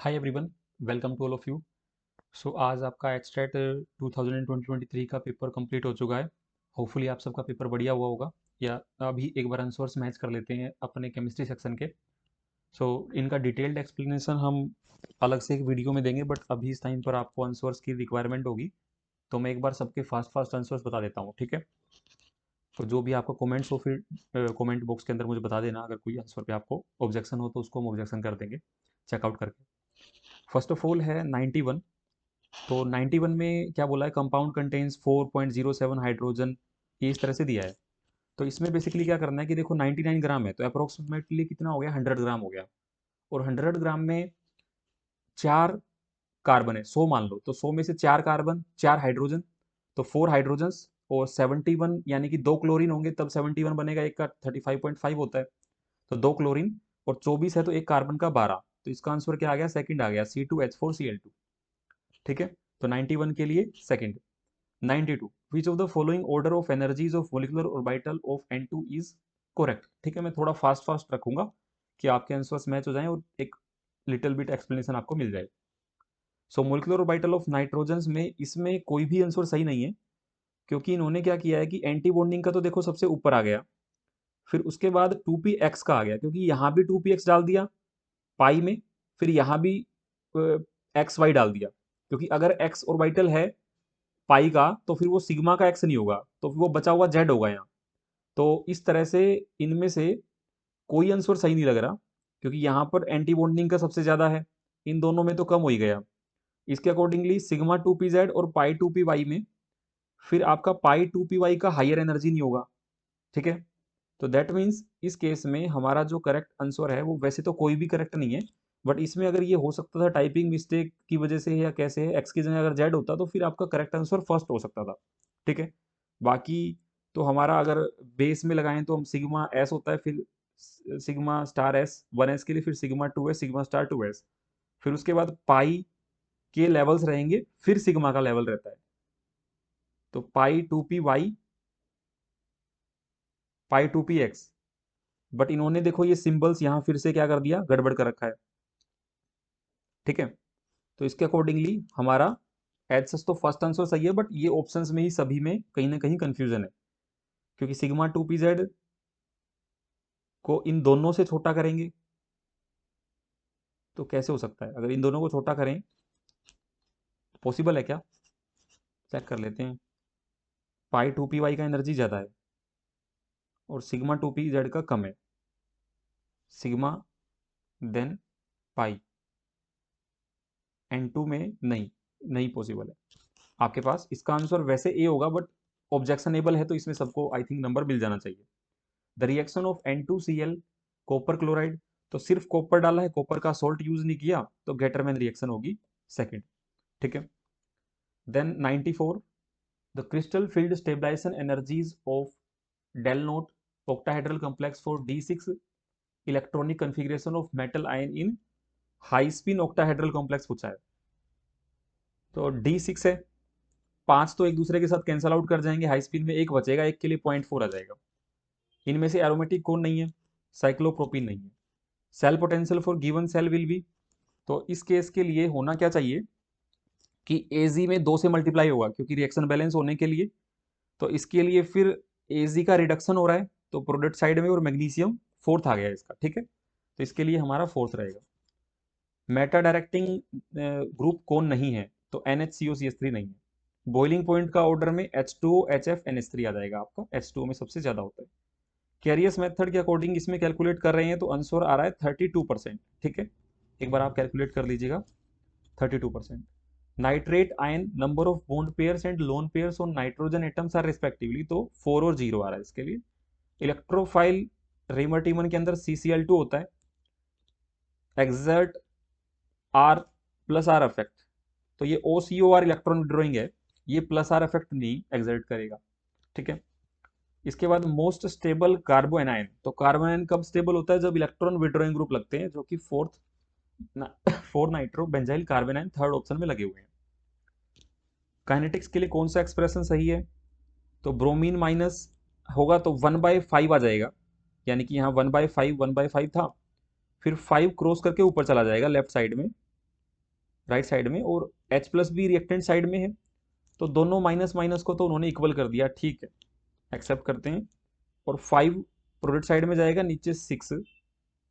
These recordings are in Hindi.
Hi everyone, welcome to all of you. So आज आपका एक्सट्रैट 2023 का पेपर कंप्लीट हो चुका है। होपफुली आप सबका पेपर बढ़िया हुआ होगा। या अभी एक बार आंसर्स मैच कर लेते हैं अपने केमिस्ट्री सेक्शन के। सो इनका डिटेल्ड एक्सप्लेनेशन हम अलग से एक वीडियो में देंगे, बट अभी इस टाइम पर आपको आंसर्स की रिक्वायरमेंट होगी, तो मैं एक बार सबके फास्ट फास्ट आंसर्स बता देता हूँ, ठीक है। तो जो भी आपका कमेंट्स हो, फिर कमेंट बॉक्स के अंदर मुझे बता देना। अगर कोई आंसर पे आपको ऑब्जेक्शन हो तो उसको हम ऑब्जेक्शन कर देंगे चेकआउट करके। फर्स्ट ऑफ ऑल है 91। तो 91 में क्या बोला है, कंपाउंड कंटेन्स 4.07 हाइड्रोजन, ये इस तरह से दिया है। तो इसमें बेसिकली क्या करना है कि देखो 99 ग्राम है, तो अप्रोक्सीमेटली कितना हो गया, 100 ग्राम हो गया। और 100 ग्राम में 4 कार्बन है, 100 मान लो, तो 100 में से 4 कार्बन 4 हाइड्रोजन, तो 4 हाइड्रोजन्स। और 71 यानी कि 2 क्लोरीन होंगे तब 71 बनेगा, एक का 35.5 होता है, तो 2 क्लोरीन। और 24 है तो एक कार्बन का 12। तो इसका आंसर क्या आ गया, सेकंड आ गया, C2H4Cl2। ठीक है, तो 91 के लिए second. 92, which of the following order of energies of molecular orbital of N2 is correct. ठीक है, मैं थोड़ा फास्ट फास्ट रखूंगा कि आपके आंसर्स मैच हो जाएं और एक लिटिल बिट एक्सप्लेनेशन आपको मिल जाए। सो मोलिकुलर ऑर्बिटल ऑफ नाइट्रोजन में इसमें कोई भी आंसर सही नहीं है, क्योंकि इन्होंने क्या किया है कि एंटी बॉन्डिंग का तो देखो सबसे ऊपर आ गया, फिर उसके बाद 2px का आ गया, क्योंकि यहाँ भी 2px डाल दिया पाई में, फिर यहाँ भी एक्स वाई डाल दिया, क्योंकि अगर एक्स ऑर्बिटल है पाई का तो फिर वो सिग्मा का एक्स नहीं होगा, तो फिर वो बचा हुआ जेड होगा यहाँ। तो इस तरह से इनमें से कोई आंसर सही नहीं लग रहा, क्योंकि यहाँ पर एंटी बॉन्डिंग का सबसे ज्यादा है, इन दोनों में तो कम हो ही गया। इसके अकॉर्डिंगली सिग्मा 2p z और पाई 2p y में फिर आपका पाई 2p y का हायर एनर्जी नहीं होगा। ठीक है, तो दैट मीन्स इस केस में हमारा जो करेक्ट आंसर है वो वैसे तो कोई भी करेक्ट नहीं है, बट इसमें अगर ये हो सकता था टाइपिंग मिस्टेक की वजह से या कैसे है, एक्स की जगह अगर जेड होता तो फिर आपका करेक्ट आंसर फर्स्ट हो सकता था। ठीक है, बाकी तो हमारा अगर बेस में लगाएं तो हम सिग्मा एस होता है, फिर सिग्मा स्टार एस 1s के लिए, फिर sigma 2s, sigma star 2s, फिर उसके बाद पाई के लेवल्स रहेंगे, फिर सिग्मा का लेवल रहता है। तो पाई 2p y, pi 2px, but इन्होंने देखो ये सिंबल्स यहाँ फिर से क्या कर दिया, गड़बड़ कर रखा है। ठीक है, तो इसके अकॉर्डिंगली हमारा एच सच तो फर्स्ट आंसर सही है, बट ये ऑप्शंस में ही सभी में कहीं ना कहीं कंफ्यूजन है, क्योंकि सिग्मा 2pz को इन दोनों से छोटा करेंगे तो कैसे हो सकता है, अगर इन दोनों को छोटा करें पॉसिबल है क्या, चेक कर लेते हैं। पाई 2p y का एनर्जी ज़्यादा है और सिग्मा 2pz का कम है, सिग्मा देन पाई, N2 में नहीं, नहीं पॉसिबल है आपके पास। इसका आंसर वैसे ए होगा, बट ऑब्जेक्शनेबल है, तो इसमें सबको आई थिंक नंबर मिल जाना चाहिए। The reaction of N2Cl copper chloride, तो सिर्फ कॉपर डाला है, कॉपर का सोल्ट यूज नहीं किया, तो गेटरमैन रिएक्शन होगी सेकंड। ठीक है, then 94, the crystal field stabilization energies of del not octahedral complex for D6 electronic configuration of metal ion in high spin octahedral complex पूछा है। तो D6 है, 5 तो एक दूसरे के साथ कैंसल आउट कर जाएंगे, हाई स्पिन में एक बचेगा, एक के लिए 0.4 आ जाएगा। इनमें से एरोमेटिक कौन नहीं है, साइक्लोप्रोपीन नहीं है। Cell potential for given cell will be, तो इस केस के लिए होना क्या चाहिए कि एजी में 2 से मल्टीप्लाई होगा, क्योंकि रिएक्शन बैलेंस होने के लिए। तो इसके लिए फिर एजी का रिडक्शन हो रहा है, तो प्रोडक्ट साइड में, और मैग्नीशियम फोर्थ आ गया इसका। ठीक है, तो इसके लिए हमारा फोर्थ रहेगा। मेटा डायरेक्टिंग ग्रुप कौन नहीं है, तो NHCOCH3 नहीं है। बॉइलिंग पॉइंट का ऑर्डर में H2O HF NH3 आ जाएगा आपका, H2O में सबसे ज्यादा होता है। कैरियस मेथड के अकॉर्डिंग इसमें कैलकुलेट कर रहे हैं, तो आंसर आ रहा है 32%। ठीक है, एक बार आप कैलकुलेट कर लीजिएगा, 32%। Nitrate ion number of bond pairs and lone pairs on nitrogen atoms are respectively, तो 4 और 0 आ रहा है इसके लिए। इलेक्ट्रोफाइल रेमर्टिमन के अंदर CCl2 होता है, exert R plus R effect, तो ये OCOR इलेक्ट्रॉन विड्रॉइंग है, ये प्लस आर इफेक्ट नहीं एक्सर्ट करेगा। ठीक है, इसके बाद मोस्ट स्टेबल कार्बो एनायन, तो कार्बो एनायन कब स्टेबल होता है, जब इलेक्ट्रॉन विड्रॉइंग ग्रुप लगते हैं, जो कि four nitro benzyl carbon ion third option में लगे हुए हैं। काइनेटिक्स के लिए कौन सा एक्सप्रेशन सही है, तो ब्रोमीन माइनस होगा तो 1/5 आ जाएगा, यानी कि यहाँ 1/5 1/5 था, फिर 5 क्रॉस करके ऊपर चला जाएगा लेफ्ट साइड में, राइट साइड में, और H प्लस भी रिएक्टेंट साइड में है, तो दोनों माइनस माइनस को तो उन्होंने इक्वल कर दिया, ठीक है, एक्सेप्ट करते हैं। और 5 प्रोडक्ट साइड में जाएगा, नीचे 6,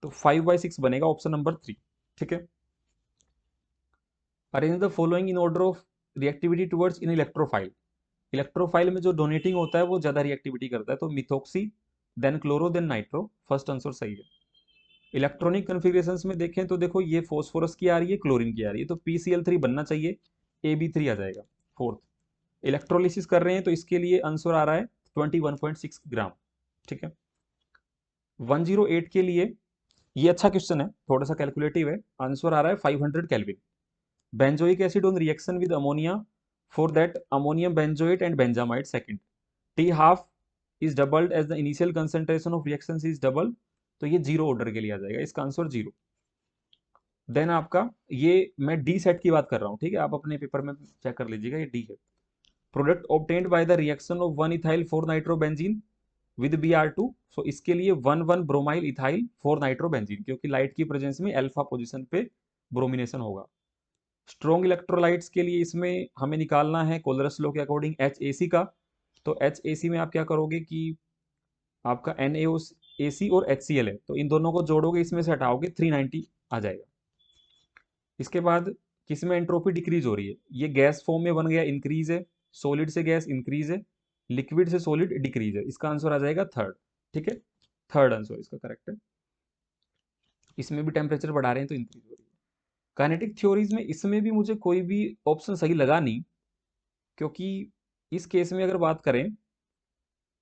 तो 5/6 बनेगा ऑप्शन नंबर 3। ठीक है। Arrange the following in order of reactivity towards in electrophile. Electrophile में जो डोनेटिंग होता है वो ज्यादा रिएक्टिविटी करता है, तो methoxy, then chloro, then nitro, first answer सही है। इलेक्ट्रॉनिक कन्फिग्रेशंस में देखें तो देखो ये फॉस्फोरस की आ रही है, क्लोरीन की आ रही है, तो PCl3 बनना चाहिए, AB3 आ जाएगा फोर्थ। इलेक्ट्रोलिसिस कर रहे हैं तो इसके लिए आंसर आ रहा है 21.6 ग्राम। ठीक है। 108 के लिए ये अच्छा क्वेश्चन है, थोड़ा सा कैलकुलेटिव है, आंसर आ रहा है 500 kelvin. Benzoic acid on reaction with ammonia for that ammonium benzoate and benzamide second, T half is doubled as the initial concentration of reactions is double, तो ये जीरो ऑर्डर के लिए आ जाएगा, इसका आंसर जीरो। देन आपका ये मैं डी सेट की बात कर रहा हूँ, ठीक है, आप अपने पेपर में चेक कर लीजिएगा, ये डी है। Product obtained by the reaction of 1 ethyl 4 nitrobenzene with Br2, सो इसके लिए 1 ब्रोमाइल इथाइल 4 नाइट्रोबेंजीन, क्योंकि लाइट की प्रेजेंस में अल्फा पोजीशन पे ब्रोमिनेशन होगा। स्ट्रॉन्ग इलेक्ट्रोलाइट्स के लिए इसमें हमें निकालना है कोलरस लॉ के अकॉर्डिंग HAC का, तो HAC में आप क्या करोगे कि आपका NaOC और HCl है, तो इन दोनों को जोड़ोगे, इसमें से हटाओगे, 390 आ जाएगा। इसके बाद किसमें एंट्रोपी डिक्रीज हो रही है, ये गैस फॉर्म में बन गया, इंक्रीज है, सॉलिड से गैस इंक्रीज है, लिक्विड से सॉलिड डिक्रीज है, इसका आंसर आ जाएगा थर्ड। ठीक है, थर्ड आंसर इसका करेक्ट है। इसमें भी टेम्परेचर बढ़ा रहे हैं तो इंक्रीज हो रही है। काइनेटिक थ्योरीज में इसमें भी मुझे कोई भी ऑप्शन सही लगा नहीं, क्योंकि इस केस में अगर बात करें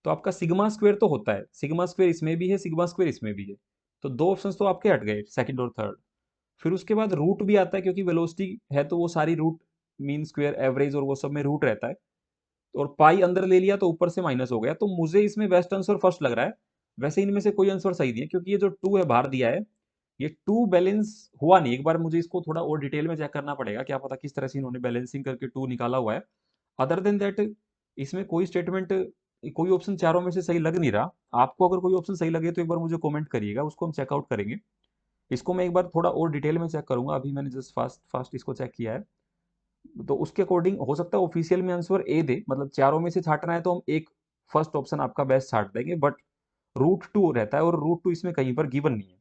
तो आपका सिग्मा स्क्वायर तो होता है, सिग्मा स्क्वायर इसमें भी है, सिग्मा स्क्वायर इसमें भी है, तो दो ऑप्शंस तो आपके हट गए, सेकंड और थर्ड। फिर उसके बाद रूट भी आता है, क्योंकि वेलोसिटी है तो वो सारी रूट, मीन स्क्वायर, एवरेज और वो सब में रूट रहता है, और पाई अंदर ले लिया तो ऊपर से माइनस हो गया, तो मुझे इसमें बेस्ट आंसर फर्स्ट लग रहा है। वैसे इनमें से कोई आंसर सही नहीं है, क्योंकि ये जो टू है बाहर दिया है, ये टू बैलेंस हुआ नहीं, एक बार मुझे इसको थोड़ा और डिटेल में चेक करना पड़ेगा, क्या पता किस तरह से इन्होंने बैलेंसिंग करके टू निकाला हुआ है। अदर देन दैट इसमें कोई स्टेटमेंट, कोई ऑप्शन चारों में से सही लग नहीं रहा। आपको अगर कोई ऑप्शन सही लगे तो एक बार मुझे कमेंट करिएगा, उसको हम चेकआउट करेंगे। इसको मैं एक बार थोड़ा और डिटेल में चेक करूंगा, अभी मैंने जस्ट फास्ट फास्ट इसको चेक किया है, तो उसके अकॉर्डिंग हो सकता है ऑफिशियल में आंसर ए दे, मतलब चारों में से छाटना है तो हम एक फर्स्ट ऑप्शन आपका बेस्ट छाट देंगे, बट रूट टू रहता है और रूट टू इसमें कहीं पर गिवन नहीं है,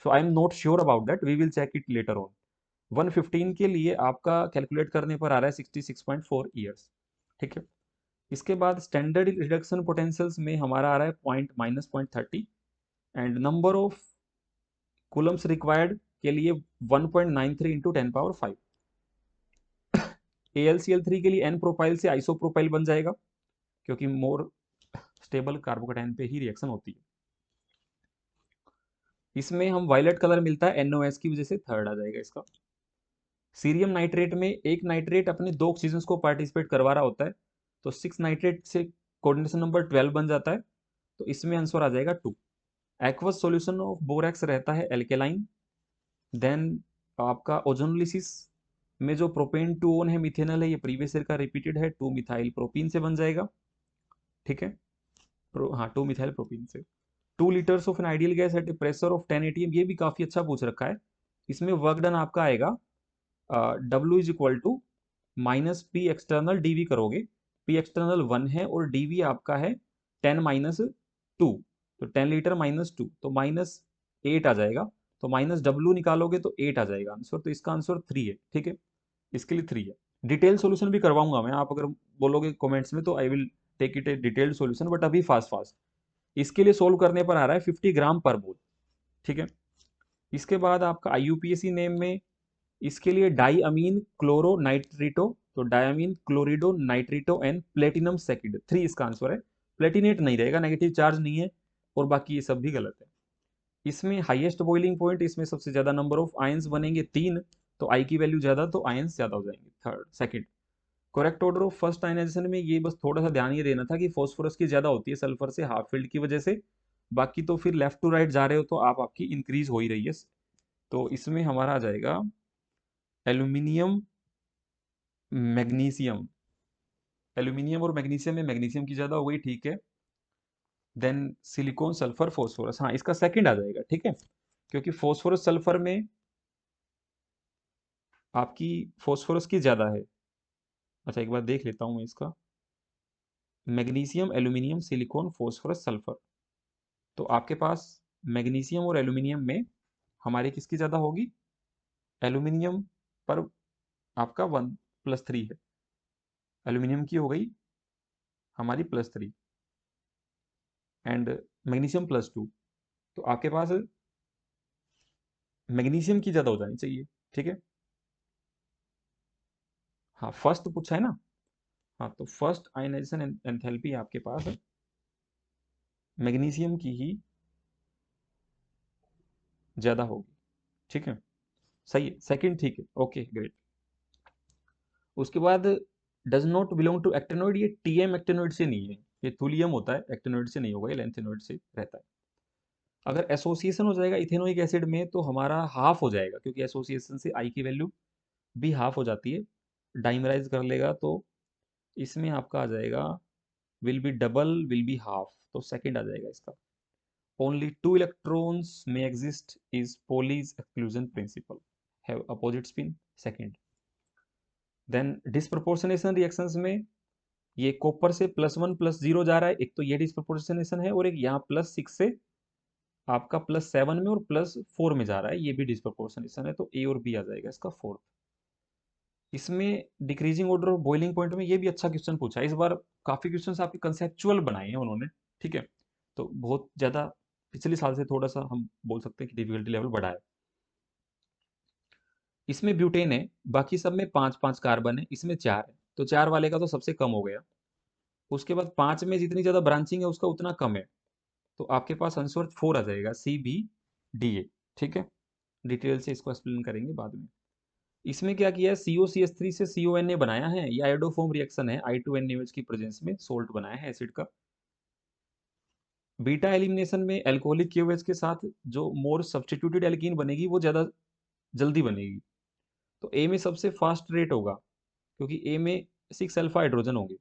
so I am not sure about that, we will check it later on. 115 के लिए आपका कैलकुलेट करने पर आ रहा है 66.4 ईयर्स। ठीक है। इसके बाद स्टैंडर्ड रिडक्शन पोटेंशियल्स में हमारा आ रहा है point -0.30, and number of Coulomb's required के लिए 1.93 इंटू 10⁵। AlCl3 के लिए N प्रोपाइल से आइसोप्रोपाइल बन जाएगा, क्योंकि मोर स्टेबल कार्बोकेटाइन पे ही रिएक्शन होती है। इसमें हम वायलेट कलर मिलता है NOS की वजह से, थर्ड आ जाएगा इसका। सीरियम नाइट्रेट में एक नाइट्रेट अपने दो ऑक्सीजन को पार्टिसिपेट करवा रहा होता है, तो 6 नाइट्रेट से कोऑर्डिनेशन नंबर 12 बन जाता है, तो इसमें आंसर आ जाएगा 2। एक्वस सॉल्यूशन ऑफ बोरेक्स रहता है एल्केलाइन। देन आपका ओजोनोलिसिस में जो प्रोपेन 2 है मिथेनल है, ये प्रीवियस ईयर का रिपीटेड है, 2 मिथाइल प्रोपीन से बन जाएगा। ठीक है, हाँ 2 मिथाइल प्रोपीन से। 2 litres of an ideal gas at A pressure of 10 atm, ये भी काफी अच्छा पूछ रखा है। इसमें वर्क डन आपका आएगा W is equal to minus p external dV करोगे, पी एक्सटर्नल 1 है और डीवी आपका है 10-2, तो 10 लीटर -2 तो -8 आ जाएगा, तो माइनस W निकालोगे तो 8 आ जाएगा आंसर, तो इसका आंसर 3 है। ठीक है, इसके लिए 3 है। डिटेल सॉल्यूशन भी करवाऊंगा मैं, आप अगर बोलोगे कमेंट्स में तो I will take it a detailed solution, but अभी फास्ट फास्ट इसके लिए सोल्व करने पर आ रहा है 50 ग्राम पर मोल। ठीक है। इसके बाद आपका IUPAC नेम में इसके लिए डाई अमीन क्लोरो नाइट्रिटो, तो डायमीन क्लोरिडो नाइट्रिटो एंड प्लेटिनम सेकिड 3 इसका आंसर है। प्लेटिनेट नहीं रहेगा, नेगेटिव चार्ज नहीं है, और बाकी ये सब भी गलत है। इसमें हाईएस्ट बॉइलिंग पॉइंट, इसमें सबसे ज्यादा नंबर ऑफ आयंस बनेंगे 3, तो आई की वैल्यू ज्यादा तो आयंस ज्यादा हो जाएंगे, third second. Correct order of first ionization में ये बस थोड़ा सा ध्यान ये देना था कि फॉस्फोरस की ज्यादा होती है सल्फर से हाफ फील्ड की वजह से, बाकी तो फिर लेफ्ट टू राइट जा रहे हो तो आप आपकी इंक्रीज हो ही रही है। तो इसमें हमारा आ जाएगा एल्यूमिनियम मैग्नीशियम, एल्यूमिनियम और मैग्नीशियम में मैग्नीशियम की ज्यादा हो गई, ठीक है। देन सिलिकॉन सल्फर फॉस्फोरस, हाँ इसका सेकंड आ जाएगा, ठीक है, क्योंकि फॉस्फोरस सल्फर में आपकी फॉस्फोरस की ज़्यादा है। अच्छा, एक बार देख लेता हूँ मैं इसका। Magnesium, aluminium, silicon, phosphorus, sulphur. तो आपके पास मैग्नीशियम और एल्यूमिनियम में हमारी किसकी ज़्यादा होगी? एल्यूमिनियम पर आपका 1+3 है। एल्यूमिनियम की हो गई हमारी +3 एंड मैग्नीशियम +2। तो आपके पास मैग्नीशियम की ज़्यादा हो जानी चाहिए। ठीक है। हाँ, फर्स्ट पूछा है ना। हाँ, तो फर्स्ट आयनाइजेशन एंथैल्पी आपके पास मैग्नीशियम की ही ज़्यादा होगी। ठीक है, सही है। सेकंड ठीक है, ओके ग्रेट। उसके बाद does not belong to actinoid, ये टीएम एक्टिनोइड से नहीं है, ये थुलियम होता है, एक्टिनोइड से नहीं होगा, ये लेंथेनोइड से रहता है। अगर एसोसिएशन हो जाएगा इथेनोइक एसिड में तो हमारा हाफ हो जाएगा, क्योंकि एसोसिएशन से आई की वैल्यू भी हाफ हो जाती है। डाइमराइज कर लेगा तो इसमें आपका आ जाएगा will be double, will be half, तो सेकंड आ जाएगा इसका। ओनली टू इलेक्ट्रॉन्स में exist is Pauli's exclusion principle, have opposite spin, second. Then disproportionation reactions में ये कॉपर से +1+0 जा रहा है, एक तो ये डिसप्रोपोर्शनेशन है, और एक यहाँ +6 से आपका +7 में और +4 में जा रहा है, ये भी डिसप्रोपोर्शनेशन है। तो ए और बी आ जाएगा इसका फोर्थ। इसमें decreasing order of boiling point में ये भी अच्छा क्वेश्चन पूछा है इस बार। काफी क्वेश्चन आपके कंसेप्चुअल बनाए हैं उन्होंने। ठीक है, तो बहुत ज्यादा पिछले साल से थोड़ा सा हम बोल सकते हैं कि डिफिकल्टी लेवल बढ़ा है। इसमें ब्यूटेन है, बाकी सब में 5-5 कार्बन है, इसमें 4 है, तो 4 वाले का तो सबसे कम हो गया। उसके बाद 5 में जितनी ज्यादा ब्रांचिंग है उसका उतना कम है, तो आपके पास आंसर 4 आ जाएगा, CBDA। ठीक है, डिटेल से इसको एक्सप्लेन करेंगे बाद में। इसमें क्या किया है, COCH3 से CONA बनाया है, ये आयोडोफॉर्म रिएक्शन है, I2NaOH की प्रेजेंस में सोल्ट बनाया है एसिड का। बीटा एलिमिनेशन में एल्कोहलिक KOH के साथ जो मोर सब्स्टिट्यूटेड एल्कीन बनेगी वो ज़्यादा जल्दी बनेगी। तो ए में सबसे फास्ट रेट होगा, क्योंकि ए में 6 अल्फा हाइड्रोजन होंगे,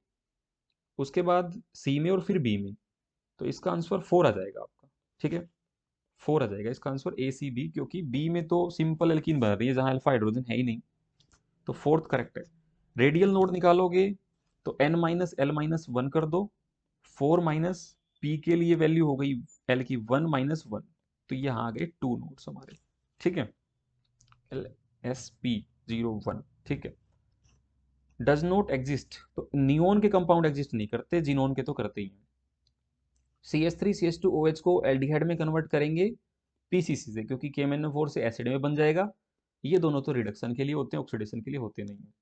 उसके बाद सी में और फिर बी में। तो इसका आंसर 4 आ जाएगा आपका। ठीक है, 4 आ जाएगा इसका आंसर, ACB, क्योंकि बी में तो सिंपल एल्कीन बन रही है जहाँ अल्फा हाइड्रोजन है ही नहीं। तो फोर्थ करेक्ट है। रेडियल नोड निकालोगे तो n-l-1 कर दो, 4 माइनस पी के लिए वैल्यू हो गई एल की 1-1, तो यहाँ आ गए 2 नोड्स हमारे। ठीक है, LSP01। ठीक है, डज नॉट एग्जिस्ट, तो नियोन के कंपाउंड एग्जिस्ट नहीं करते, जिनोन के तो करते ही हैं। CH3CH2OH को एल्डिहाइड में कन्वर्ट करेंगे PCC से, क्योंकि KMnO4 से एसिड में बन जाएगा। ये दोनों तो रिडक्शन के लिए होते हैं, ऑक्सीडेशन के लिए होते नहीं है।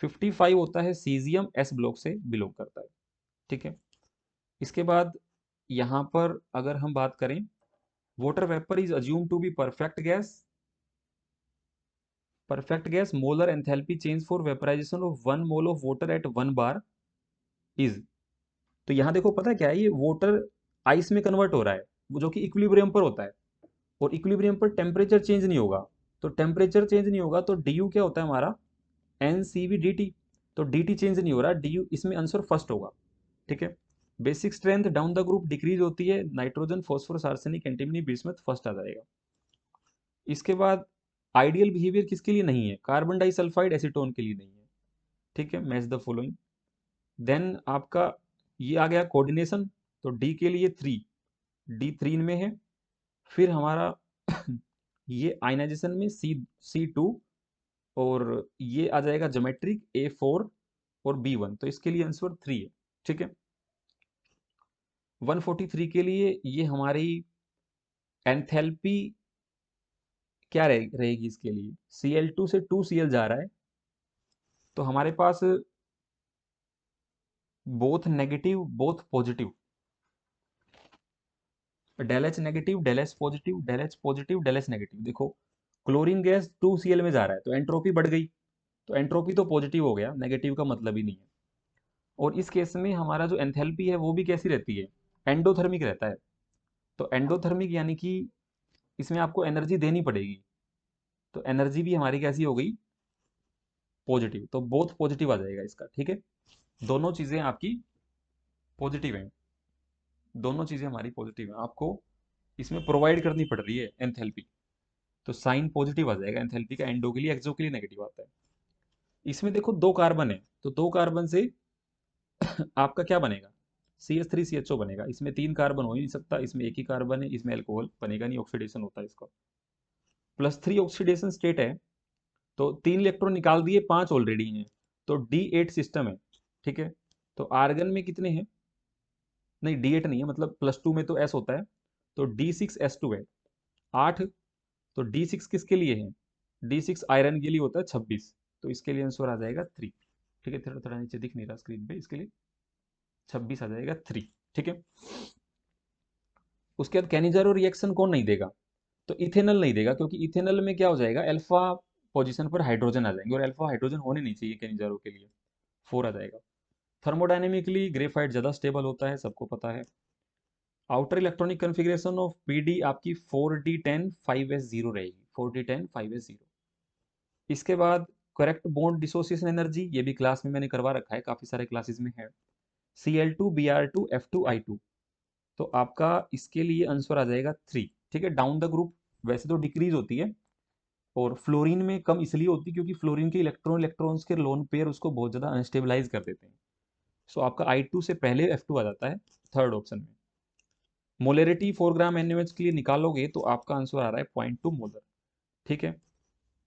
55 होता है सीजियम, S ब्लॉक से बिलोंग करता है। ठीक है, इसके बाद यहाँ पर अगर हम बात करें, water vapour is assume to be perfect gas. Perfect gas molar enthalpy change for vaporization of 1 mole of water at 1 bar is. तो यहाँ देखो पता है क्या है, ये वाटर आइस में कन्वर्ट हो रहा है, वो जो कि इक्विलिब्रियम पर होता है, और इक्विलिब्रियम पर टेम्परेचर चेंज नहीं होगा। तो टेम्परेचर चेंज नहीं होगा तो डी यू क्या होता है हमारा, NCV/dt। तो dt चेंज नहीं हो रहा, डी यू, इसमें आंसर फर्स्ट होगा। ठीक है, basic strength down the group decrease होती है, nitrogen, phosphorus, arsenic, antimony, bismuth first आ जाएगा। इसके बाद आइडियल बिहेवियर किसके लिए नहीं है, कार्बन डाइसल्फाइड एसीटोन के लिए नहीं है। ठीक है, मैच द फॉलोइंग। देन आपका ये आ गया कोऑर्डिनेशन, तो डी के लिए 3, D3 में है। फिर हमारा ये आयनाइजेशन में C2, और ये आ जाएगा ज्योमेट्रिक A4 और B1, तो इसके लिए आंसर 3 है। ठीक है, 143 के लिए ये हमारी एंथैल्पी क्या रहेगी इसके लिए, Cl2 से 2Cl जा रहा है, तो हमारे पास both negative both positive, del H negative, del H positive, del H positive, del H negative. देखो क्लोरीन गैस 2Cl में जा रहा है तो एंट्रोपी बढ़ गई, तो एंट्रोपी तो पॉजिटिव हो गया, नेगेटिव का मतलब ही नहीं है। और इस केस में हमारा जो एंथैल्पी है वो भी कैसी रहती है, एंडोथर्मिक रहता है। तो एंडोथर्मिक यानी कि इसमें आपको एनर्जी देनी पड़ेगी, तो एनर्जी भी हमारी कैसी हो गई, पॉजिटिव। तो बोथ पॉजिटिव आ जाएगा इसका। ठीक है, दोनों चीजें आपकी पॉजिटिव हैं, दोनों चीजें हमारी पॉजिटिव हैं, आपको इसमें प्रोवाइड करनी पड़ रही है एंथैल्पी। तो साइन पॉजिटिव आ जाएगा एंथैल्पी का, एंडो के लिए, एक्सो के लिए नेगेटिव आता है। इसमें देखो 2 कार्बन है, तो 2 कार्बन से आपका क्या बनेगा, CH3CHO बनेगा। इसमें 3 कार्बन हो ही नहीं सकता, इसमें एक ही कार्बन है, इसमें अल्कोहल बनेगा नहीं, ऑक्सीडेशन होता है इसका। +3 ऑक्सीडेशन स्टेट है, तो 3 इलेक्ट्रॉन निकाल दिए, 5 ऑलरेडी हैं, तो D8 सिस्टम है। ठीक है, तो आर्गन में कितने हैं, नहीं D8 नहीं है, मतलब +2 में तो S होता है, तो D6S2 है 8। तो D6 किसके लिए है, D6 आयरन के लिए होता है 26, तो इसके लिए आंसर आ जाएगा 3। ठीक है, थोड़ा थोड़ा नीचे दिख नहीं रहा स्क्रीन पे, इसके लिए 26 आ जाएगा 3। ठीक है, उसके बाद कैनिजारो रिएक्शन कौन नहीं देगा, तो इथेनॉल नहीं देगा, क्योंकि इथेनॉल में क्या हो जाएगा, अल्फा पोजीशन पर हाइड्रोजन आ जाएंगे, और अल्फा हाइड्रोजन होने नहीं चाहिए कैनिजारो के लिए, 4 आ जाएगा। थर्मोडायनेमिकली ग्रेफाइट ज़्यादा स्टेबल होता है, सबको पता है। Outer electronic configuration of PD आपकी 4d10 5s0 रहेगी, 4d10 5s0। इसके बाद करेक्ट बॉन्ड डिसोसिएशन एनर्जी, ये भी क्लास में मैंने करवा रखा है, काफ़ी सारे क्लासेस में है, Cl2Br2F2I2। तो आपका इसके लिए आंसर आ जाएगा 3। ठीक है, डाउन द ग्रुप वैसे तो डिक्रीज होती है, और फ्लोरीन में कम इसलिए होती है क्योंकि फ्लोरीन के इलेक्ट्रॉन्स के लोन पेयर उसको बहुत ज़्यादा अनस्टेबलाइज कर देते हैं। सो आपका I2 से पहले F2 आ जाता है थर्ड ऑप्शन में। मोलरिटी 4 ग्राम NaOH के लिए निकालोगे तो आपका आंसर आ रहा है 0.2 मोलर। ठीक है,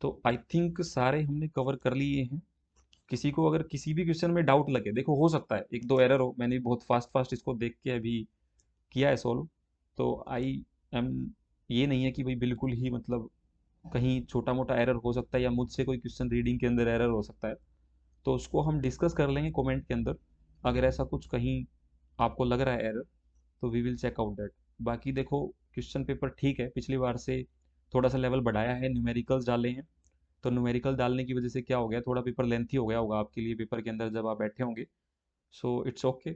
तो आई थिंक सारे हमने कवर कर लिए हैं। किसी को अगर किसी भी क्वेश्चन में डाउट लगे, देखो हो सकता है एक दो एरर हो, मैंने बहुत फास्ट फास्ट इसको देख के अभी किया है सॉल्व, तो आई एम, ये नहीं है कि भाई बिल्कुल ही मतलब कहीं छोटा मोटा एरर हो सकता है, या मुझसे कोई क्वेश्चन रीडिंग के अंदर एरर हो सकता है, तो उसको हम डिस्कस कर लेंगे कमेंट के अंदर। अगर ऐसा कुछ कहीं आपको लग रहा है एरर, तो we will check out that. बाकी देखो क्वेश्चन पेपर ठीक है, पिछली बार से थोड़ा सा लेवल बढ़ाया है, न्यूमेरिकल्स डाले हैं, तो न्यूमेरिकल डालने की वजह से क्या हो गया, थोड़ा पेपर लेंथी हो गया होगा आपके लिए पेपर के अंदर जब आप बैठे होंगे। सो इट्स ओके,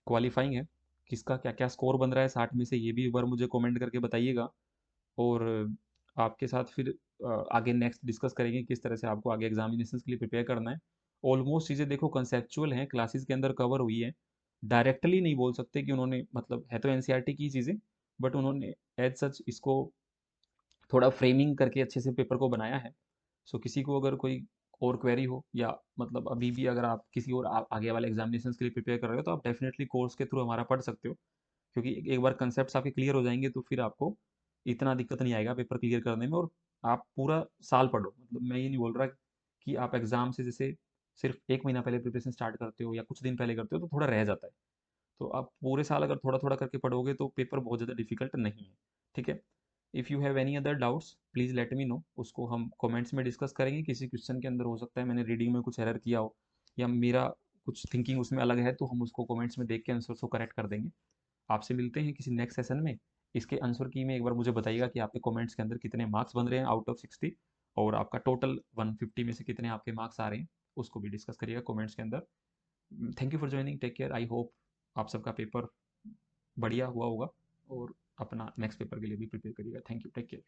क्वालिफाइंग है। किसका क्या क्या स्कोर बन रहा है 60 में से, ये भी एक बार मुझे कमेंट करके बताइएगा, और आपके साथ फिर आगे नेक्स्ट डिस्कस करेंगे किस तरह से आपको आगे एग्जामिनेशन के लिए प्रिपेयर करना है। ऑलमोस्ट चीज़ें देखो कंसेप्चुअल हैं, क्लासेस के अंदर कवर हुई है, डायरेक्टली नहीं बोल सकते कि उन्होंने, मतलब है तो एनसीईआरटी की चीज़ें, बट उन्होंने एज सच इसको थोड़ा फ्रेमिंग करके अच्छे से पेपर को बनाया है। सो किसी को अगर कोई और क्वेरी हो, या मतलब अभी भी अगर आप किसी और आगे वाले एग्जामिनेशन के लिए प्रिपेयर कर रहे हो, तो आप डेफिनेटली कोर्स के थ्रू हमारा पढ़ सकते हो, क्योंकि एक बार कंसेप्ट आपके क्लियर हो जाएंगे तो फिर आपको इतना दिक्कत नहीं आएगा पेपर क्लियर करने में। और आप पूरा साल पढ़ो, मतलब मैं ये नहीं बोल रहा कि आप एग्जाम से जैसे सिर्फ एक महीना पहले प्रिपरेशन स्टार्ट करते हो या कुछ दिन पहले करते हो तो थोड़ा रह जाता है, तो आप पूरे साल अगर थोड़ा थोड़ा करके पढ़ोगे तो पेपर बहुत ज़्यादा डिफिकल्ट नहीं है। ठीक है, if you have any other doubts please let me know, उसको हम कमेंट्स में डिस्कस करेंगे। किसी क्वेश्चन के अंदर हो सकता है मैंने रीडिंग में कुछ एरर किया हो, या मेरा कुछ थिंकिंग उसमें अलग है, तो हम उसको कमेंट्स में देख के आंसर को करेक्ट कर देंगे। आपसे मिलते हैं किसी नेक्स्ट सेशन में। इसके आंसर की में एक बार मुझे बताइएगा कि आपके कमेंट्स के अंदर कितने मार्क्स बन रहे हैं आउट ऑफ 60, और आपका टोटल 150 में से कितने आपके मार्क्स आ रहे हैं, उसको भी डिस्कस करिएगा कमेंट्स के अंदर। Thank you for joining, take care, I hope आप सबका पेपर बढ़िया हुआ होगा, और अपना नेक्स्ट पेपर के लिए भी प्रिपेयर करिएगा। Thank you, take care.